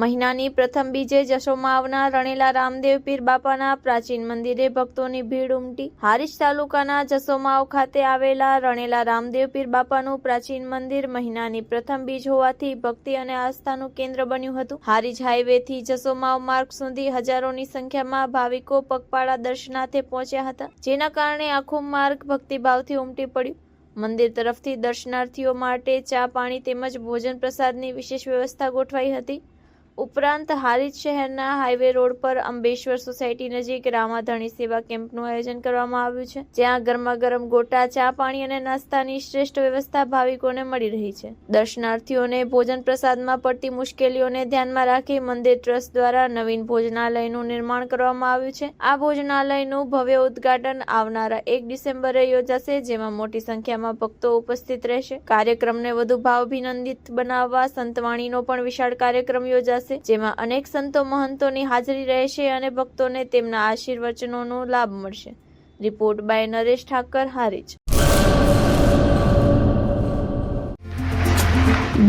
મહિનાની પ્રથમ બીજે જશોમાં આવનાર રણેલા રામદેવ પીર બાપાના પ્રાચીન મંદિરે ભક્તોની ભીડ ઉમટી। હારીજ તાલુકાના જશોમાવ ખાતે આવેલા રણેલા રામદેવ પીર બાપાનું પ્રાચીન મંદિર મહિનાની પ્રથમ બીજ હોવાથી ભક્તિ અને આસ્થાનું કેન્દ્ર બન્યું હતું। હારીજ હાઈવેથી જશોમાવ માર્ગ સુધી હજારોની સંખ્યામાં ભાવિકો પગપાળા દર્શનાર્થે પહોંચ્યા હતા, જેના કારણે આખો માર્ગ ભક્તિભાવથી ઉમટી પડ્યું। મંદિર તરફથી દર્શનાર્થીઓ માટે ચા પાણી તેમજ ભોજન પ્રસાદની વિશેષ વ્યવસ્થા ગોઠવાઈ હતી। ઉપરાંત હારીજ શહેરના હાઈવે રોડ પર અંબેશ્વર સોસાયટી નજીક રામાધણી સેવા કેમ્પનું આયોજન કરવામાં આવ્યું છે, જ્યાં ગરમા ગરમ ગોટા, ચા પાણી અને નાસ્તાની શ્રેષ્ઠ વ્યવસ્થા ભાવિકોને મળી રહી છે। દર્શનાર્થીઓને ભોજન પ્રસાદમાં પડતી મુશ્કેલીઓને ધ્યાનમાં રાખી મંદિર ટ્રસ્ટ દ્વારા નવીન ભોજનાલયનું નિર્માણ કરવામાં આવ્યું છે। આ ભોજનાલયનું ભવ્ય ઉદ્ઘાટન આવનારા 1 ડિસેમ્બરે યોજાશે, જેમાં મોટી સંખ્યામાં ભક્તો ઉપસ્થિત રહેશે। કાર્યક્રમને વધુ ભાવભિનંદિત બનાવવા સંતવાણીનો પણ વિશાળ કાર્યક્રમ યોજાશે, જેમાં અનેક સંતો મહંતોની હાજરી રહેશે અને ભક્તોને તેમના આશીર્વચનોનો લાભ મળશે। Report by Naresh Thakar, Harij.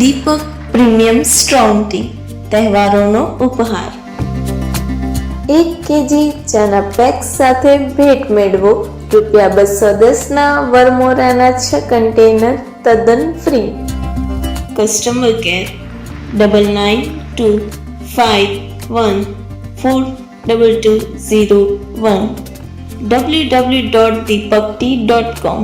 Deepak premium strong tea તહેવારોનો ઉપહાર। 1 કેજી ચાના પેક સાથે ભેટ મેળવો। ₹210ના વરમોરાના 6 કન્ટેનર તદ્દન ફ્રી। Customer care 9925142201 www.deepaktea.com।